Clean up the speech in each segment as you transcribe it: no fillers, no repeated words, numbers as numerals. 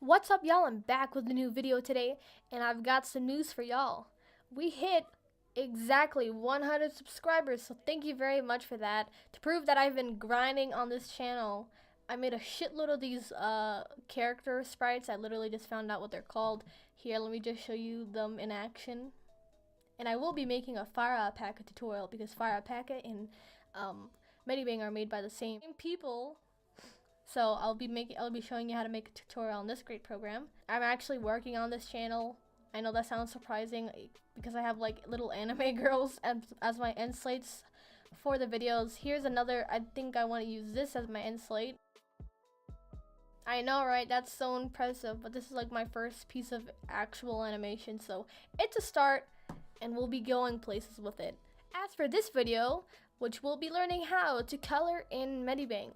What's up, y'all? I'm back with a new video today, and I've got some news for y'all. We hit exactly 100 subscribers, so thank you very much for that. To prove that I've been grinding on this channel, I made a shitload of these character sprites. I literally just found out what they're called. Here, let me just show you them in action. And I will be making a Fire Alpaca tutorial because Fire Alpaca and Medibang are made by the same people. So I'll be showing you how to make a tutorial on this great program. I'm actually working on this channel. I know that sounds surprising because I have like little anime girls as my end slates for the videos. Here's another. I think I want to use this as my end slate. I know, right? That's so impressive, but this is like my first piece of actual animation, so it's a start and we'll be going places with it. As for this video, which we'll be learning how to color in Medibang.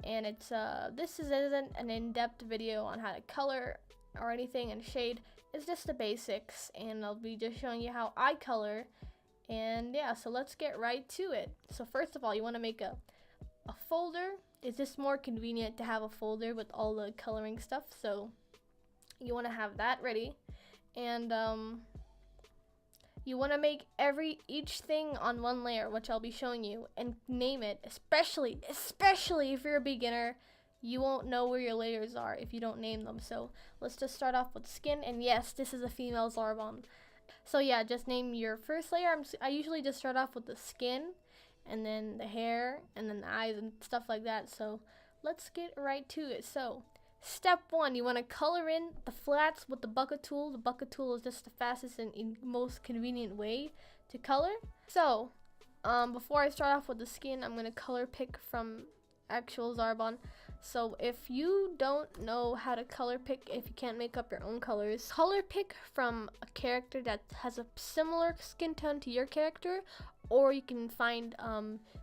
And it's this isn't an in-depth video on how to color or anything and shade. It's just the basics, and I'll be just showing you how I color. And yeah, so let's get right to it. So first of all, you want to make a folder. It's just more convenient to have a folder with all the coloring stuff, so you want to have that ready. And you want to make each thing on one layer, which I'll be showing you, and name it. Especially if you're a beginner, you won't know where your layers are if you don't name them. So let's just start off with skin. And yes, this is a female Zarbon. So yeah, just name your first layer. I usually just start off with the skin, and then the hair, and then the eyes and stuff like that. So let's get right to it. So step 1, you want to color in the flats with the bucket tool. The bucket tool is just the fastest and most convenient way to color. So, before I start off with the skin, I'm going to color pick from actual Zarbon. So if you don't know how to color pick, if you can't make up your own colors, color pick from a character that has a similar skin tone to your character, or you can find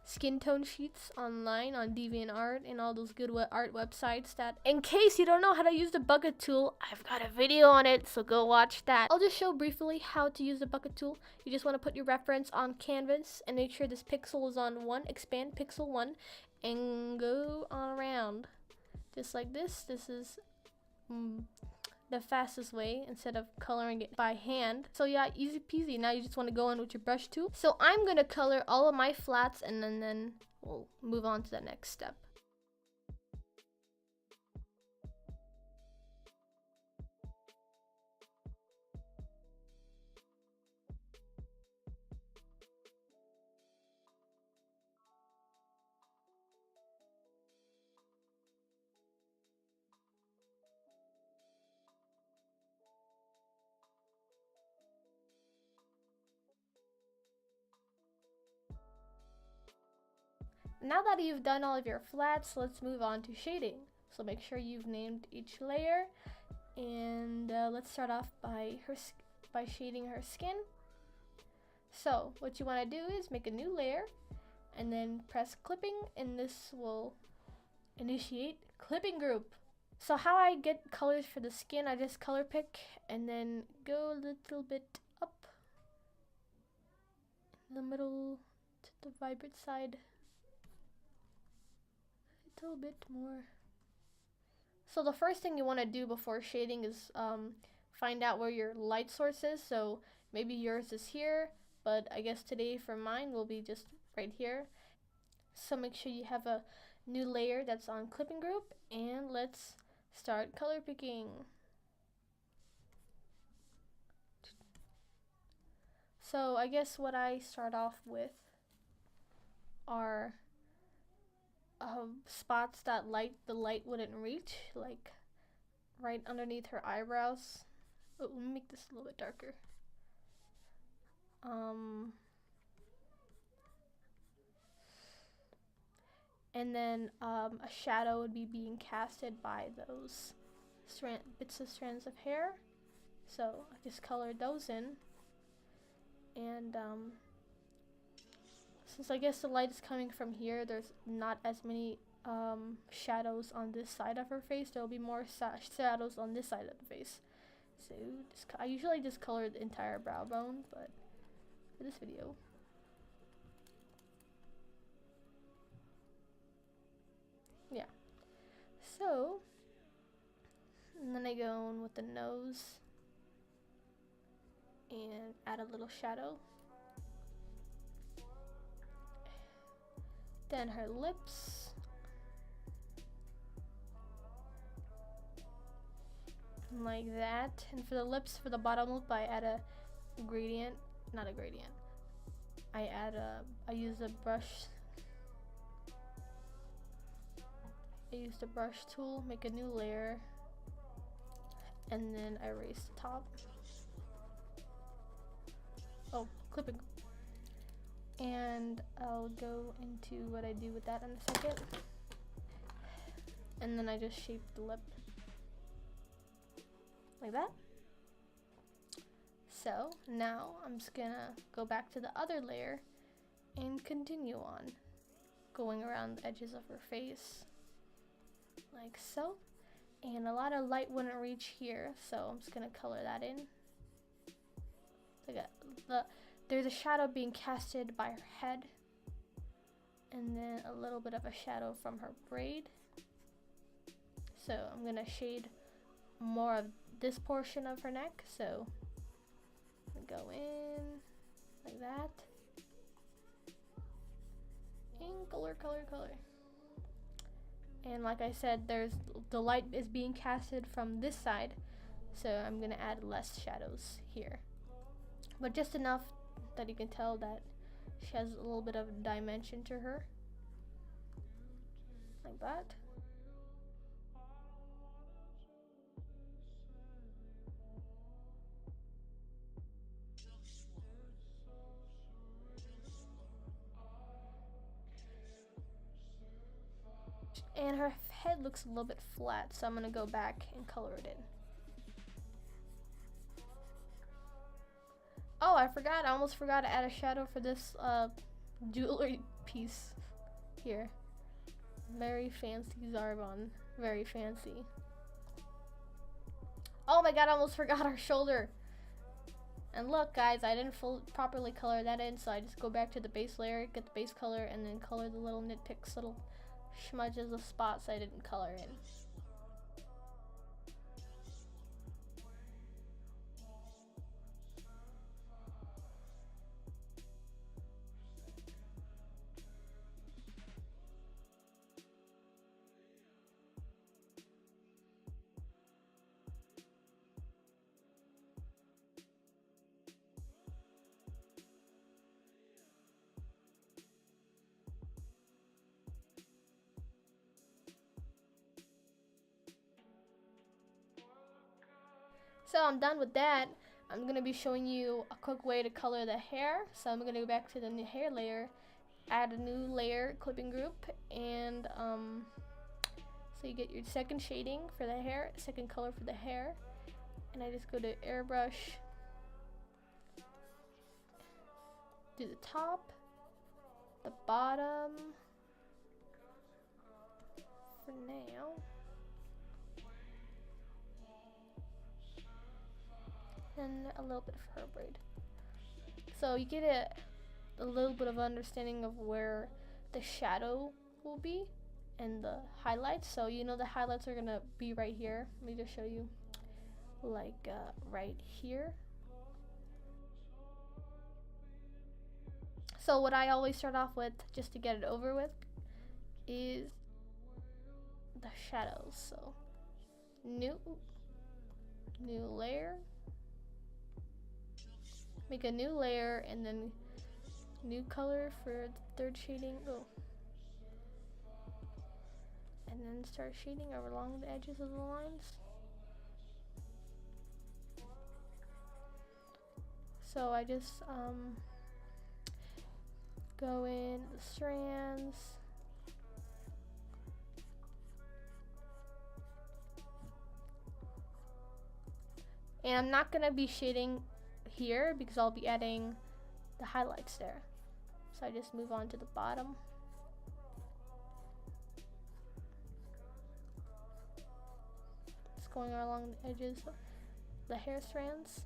skin tone sheets online on DeviantArt and all those good art websites. That, in case you don't know how to use the bucket tool, I've got a video on it, so go watch that. I'll just show briefly how to use the bucket tool. You just want to put your reference on canvas and make sure this pixel is on 1, expand pixel 1, and go on around just like this. This is the fastest way instead of coloring it by hand. So yeah, easy peasy. Now you just want to go in with your brush tool. So I'm gonna color all of my flats, and then we'll move on to the next step. Now that you've done all of your flats, let's move on to shading. So make sure you've named each layer, and let's start off by shading her skin. So what you want to do is make a new layer, and then press clipping, and this will initiate clipping group. So how I get colors for the skin, I just color pick and then go a little bit up in the middle to the vibrant side. A little bit more. So the first thing you want to do before shading is find out where your light source is. So maybe yours is here, but I guess today for mine will be just right here. So make sure you have a new layer that's on clipping group, and let's start color picking. So I guess what I start off with are spots that the light wouldn't reach, like right underneath her eyebrows. Oh, let me make this a little bit darker. And then a shadow would be being casted by those bits of strands of hair. So I just colored those in, and since I guess the light is coming from here, there's not as many shadows on this side of her face. There will be more shadows on this side of the face. So I usually just color the entire brow bone, but for this video, yeah. So And then I go in with the nose and add a little shadow. Then her lips. Like that. And for the lips, for the bottom lip, I add a gradient. Not a gradient. I use a brush. I used a brush tool, make a new layer, and then I erase the top. Oh, clipping. And I'll go into what I do with that in a second. And then I just shape the lip. Like that. So now I'm just gonna go back to the other layer and continue on, going around the edges of her face. Like so. And a lot of light wouldn't reach here, so I'm just gonna color that in. There's a shadow being casted by her head, and then a little bit of a shadow from her braid. So I'm gonna shade more of this portion of her neck, so go in like that, and color. And like I said, the light is being casted from this side, so I'm gonna add less shadows here, but just enough that you can tell that she has a little bit of dimension to her, like that. And her head looks a little bit flat, so I'm gonna go back and color it in. Oh, I almost forgot to add a shadow for this jewelry piece here. Very fancy Zarbon, very fancy. Oh my god, I almost forgot our shoulder. And look guys, I didn't properly color that in, so I just go back to the base layer, get the base color, and then color the little nitpicks, little smudges of spots I didn't color in. So I'm done with that. I'm going to be showing you a quick way to color the hair. So I'm going to go back to the new hair layer, add a new layer clipping group, and so you get your second shading for the hair, second color for the hair, and I just go to airbrush, do the top, the bottom for now. And a little bit of her braid. So you get a little bit of understanding of where the shadow will be and the highlights. So you know the highlights are gonna be right here. Let me just show you, like right here. So what I always start off with, just to get it over with, is the shadows. So new layer. Make a new layer and then new color for the third shading. Oh. And then start shading along the edges of the lines. So I just go in the strands. And I'm not gonna be shading here because I'll be adding the highlights there. So I just move on to the bottom. Just going along the edges of the hair strands.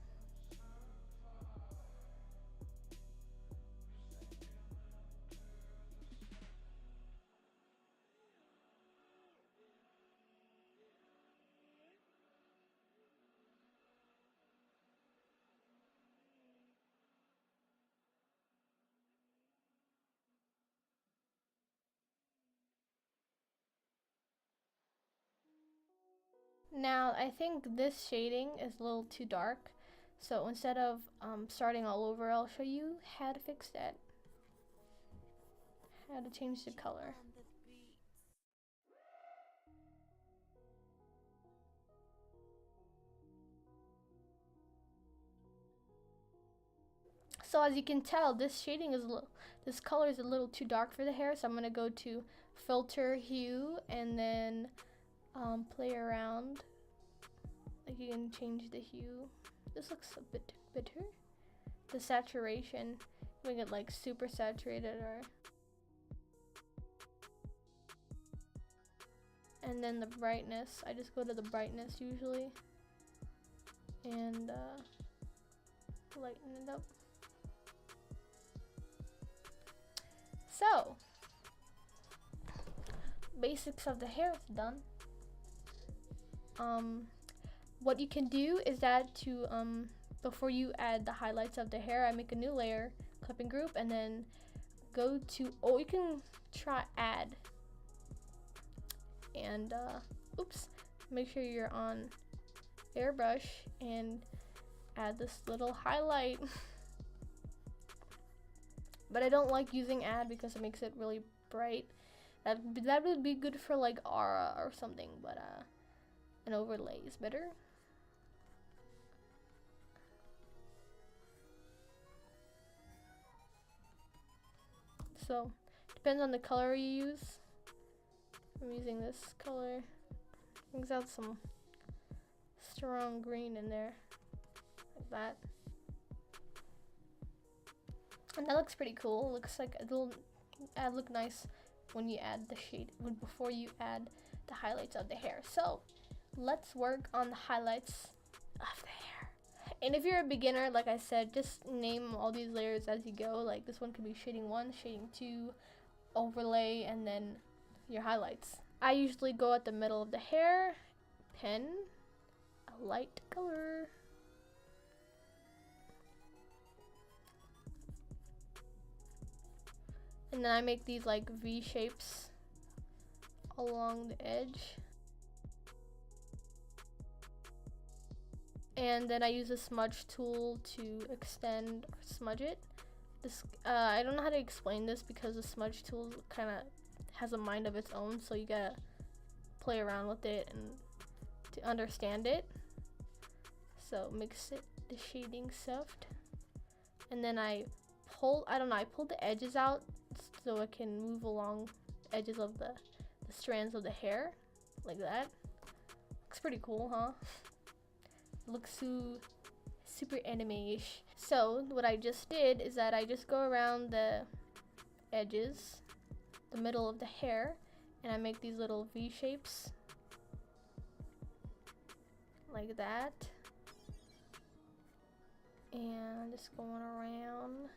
Now I think this shading is a little too dark, so instead of starting all over, I'll show you how to fix that, how to change the color. So as you can tell, this this color is a little too dark for the hair, so I'm gonna go to filter, hue, and then play around. Like, you can change the hue. This looks a bit bitter. The saturation, make it like super saturated, or and then the brightness, I just go to the brightness usually and lighten it up. So, basics of the hair is done. What you can do is that to before you add the highlights of the hair, I make a new layer, clipping group, and then go to, oh, you can try add, and oops, make sure you're on airbrush and add this little highlight. But I don't like using add because it makes it really bright. That would be good for like aura or something, but an overlay is better. So depends on the color you use. I'm using this color. Brings out some strong green in there, like that. And that looks pretty cool. It looks like it'll look nice when you add the shade, before you add the highlights of the hair. So let's work on the highlights of the hair. And if you're a beginner, like I said, just name all these layers as you go. Like this one could be shading 1, shading 2, overlay, and then your highlights. I usually go at the middle of the hair, pen a light color. And then I make these like V shapes along the edge. And then I use a smudge tool to extend or smudge it. This I don't know how to explain this because the smudge tool kind of has a mind of its own, so you gotta play around with it and to understand it. So mix it, the shading soft, and then I pull the edges out so it can move along the edges of the strands of the hair, like that. Looks pretty cool, huh? It looks super anime-ish. So what I just did is that I just go around the edges, the middle of the hair, and I make these little V shapes like that, and just going around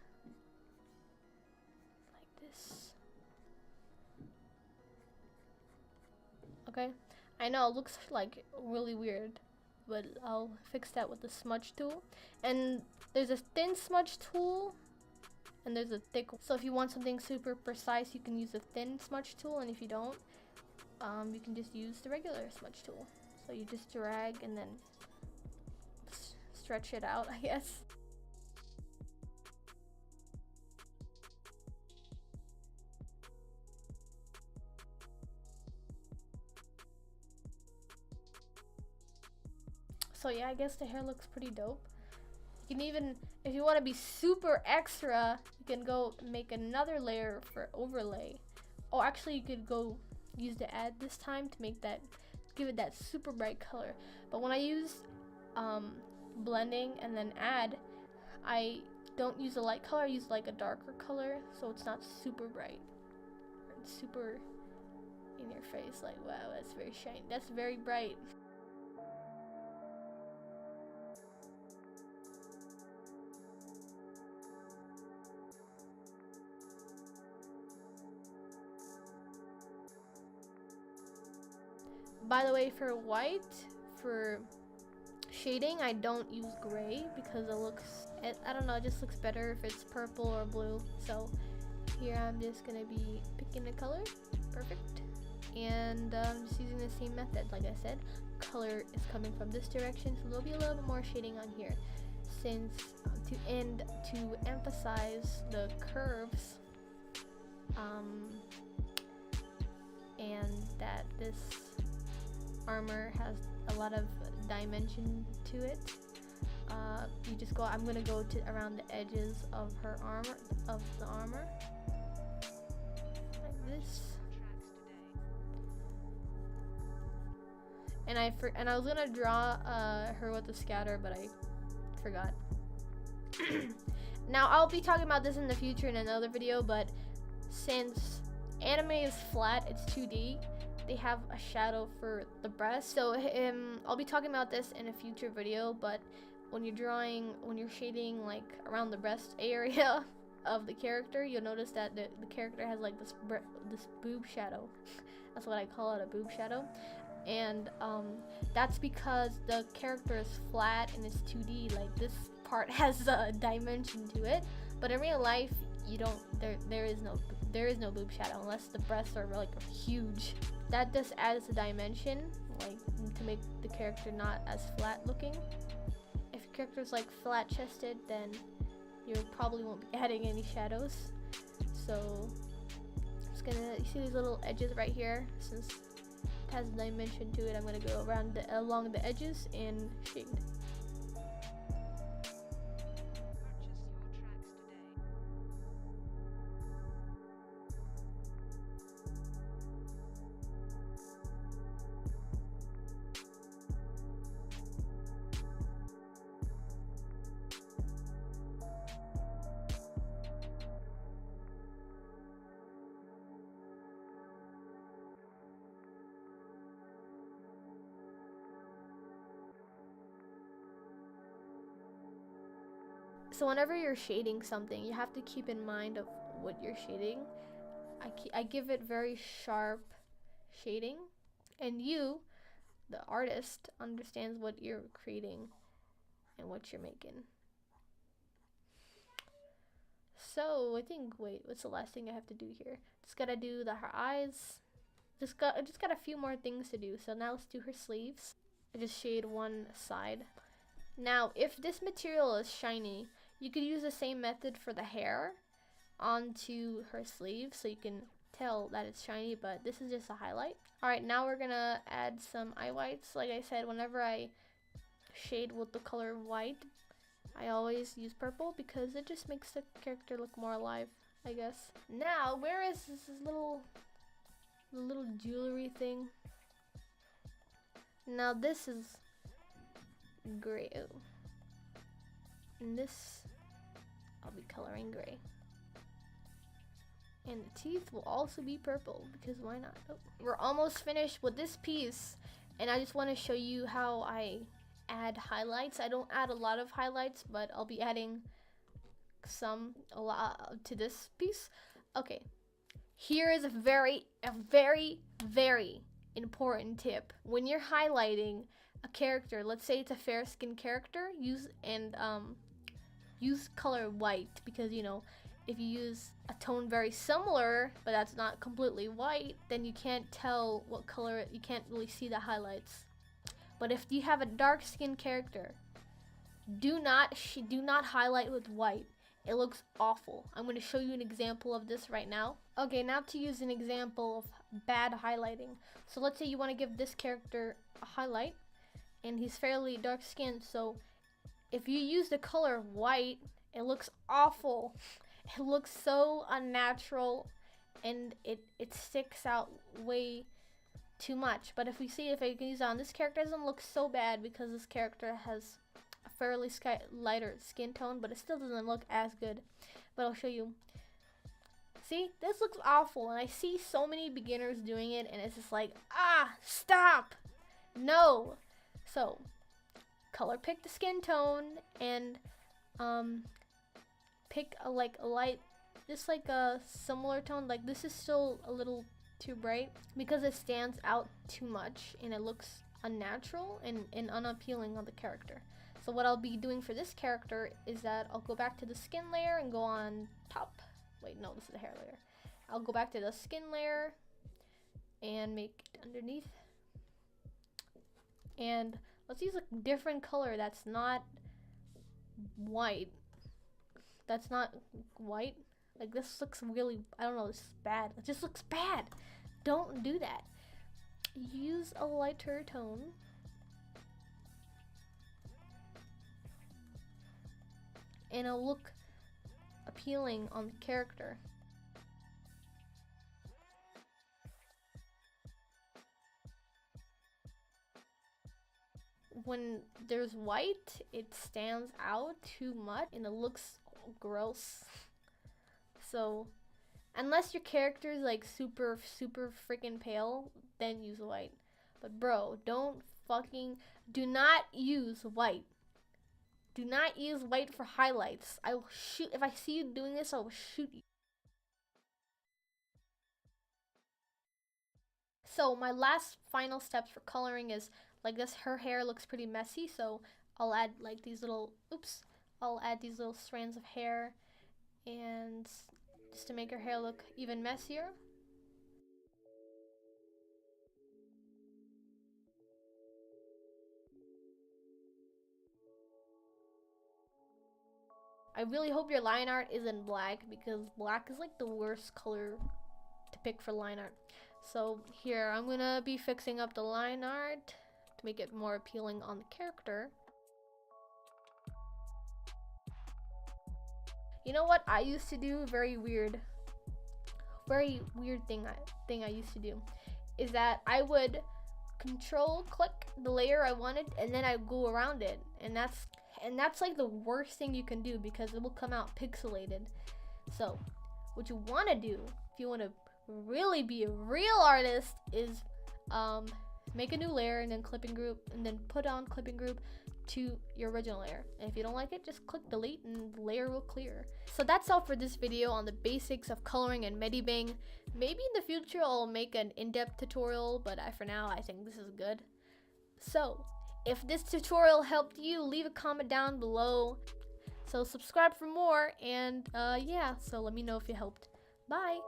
like this. Okay, I know it looks like really weird, but I'll fix that with the smudge tool. And there's a thin smudge tool and there's a thick. So if you want something super precise, you can use a thin smudge tool, and if you don't, you can just use the regular smudge tool. So you just drag and then stretch it out, I guess. So yeah, I guess the hair looks pretty dope. You can even, if you want to be super extra, you can go make another layer for overlay. Oh, actually you could go use the add this time to make that, give it that super bright color. But when I use blending and then add, I don't use a light color, I use like a darker color, so it's not super bright. It's super in your face, like, wow, that's very shiny, that's very bright. By the way, for white, for shading, I don't use gray because it looks, I don't know, it just looks better if it's purple or blue. So here I'm just gonna be picking a color, perfect, and just using the same method, like I said, color is coming from this direction, so there'll be a little bit more shading on here, since to emphasize the curves, and that this armor has a lot of dimension to it. You just go. I'm gonna go to around the edges of her armor, like this. And I was gonna draw her with a scatter, but I forgot. Now I'll be talking about this in the future in another video, but since anime is flat, it's 2D, they have a shadow for the breast. So I'll be talking about this in a future video, but when you're shading like around the breast area of the character, you'll notice that the character has like this boob shadow. That's what I call it, a boob shadow. And that's because the character is flat and it's 2D. Like, this part has a dimension to it, but in real life you don't, there is no boob shadow unless the breasts are like huge. That just adds a dimension, like, to make the character not as flat looking. If your character is like flat chested, then you probably won't be adding any shadows. So I'm just gonna, you see these little edges right here, since it has a dimension to it, I'm gonna go around along the edges and shade. So whenever you're shading something, you have to keep in mind of what you're shading. I give it very sharp shading, and you, the artist, understands what you're creating and what you're making. So I think, wait, what's the last thing I have to do here? Just gotta do her eyes. I just got a few more things to do. So now let's do her sleeves. I just shade one side. Now, if this material is shiny, you could use the same method for the hair onto her sleeve, so you can tell that it's shiny, but this is just a highlight. Alright, now we're gonna add some eye whites. Like I said, whenever I shade with the color white, I always use purple because it just makes the character look more alive, I guess. Now, where is this little jewelry thing? Now this is gray. Ooh. And this, I'll be coloring gray. And the teeth will also be purple, because why not? Oh. We're almost finished with this piece, and I just want to show you how I add highlights. I don't add a lot of highlights, but I'll be adding a lot to this piece. Okay, here is a very important tip. When you're highlighting a character, let's say it's a fair skinned character, use color white, because you know, if you use a tone very similar but that's not completely white, then you can't tell what color, you can't really see the highlights. But if you have a dark skinned character, do not highlight with white. It looks awful. I'm going to show you an example of this right now. Okay, now to use an example of bad highlighting. So let's say you want to give this character a highlight, and he's fairly dark skinned, so if you use the color white, it looks awful. It looks so unnatural, and it sticks out way too much. But if I can use it on this character, it doesn't look so bad because this character has a fairly lighter skin tone, but it still doesn't look as good. But I'll show you. See, this looks awful, and I see so many beginners doing it, and it's just like, stop, no. So color pick the skin tone, and pick a light, just like a similar tone. Like, this is still a little too bright because it stands out too much and it looks unnatural and unappealing on the character. So what I'll be doing for this character is that I'll go back to the skin layer and go on top. Wait, no, this is the hair layer. I'll go back to the skin layer and make it underneath. And let's use a different color that's not white. That's not white. Like, this looks really, I don't know, this is bad. It just looks bad. Don't do that. Use a lighter tone. And it'll look appealing on the character. When there's white, it stands out too much and it looks gross. So, unless your character is like super freaking pale, then use white. But bro, do not use white. Do not use white for highlights. I will shoot, if I see you doing this, I will shoot you. So my last final steps for coloring is like this. Her hair looks pretty messy, so I'll add like these little, I'll add these little strands of hair, and just to make her hair look even messier. I really hope your line art isn't black, because black is like the worst color to pick for line art. So here, I'm gonna be fixing up the line art to make it more appealing on the character. You know what I used to do? Very weird thing I used to do is that I would control click the layer I wanted, and then I go around it, and that's like the worst thing you can do, because it will come out pixelated. So what you want to do if you want to really be a real artist is make a new layer and then clipping group, and then put on clipping group to your original layer. And if you don't like it, just click delete and the layer will clear. So that's all for this video on the basics of coloring in Medibang. Maybe in the future I'll make an in-depth tutorial, but for now I think this is good. So if this tutorial helped you, leave a comment down below. So subscribe for more, and yeah, so let me know if it helped. Bye!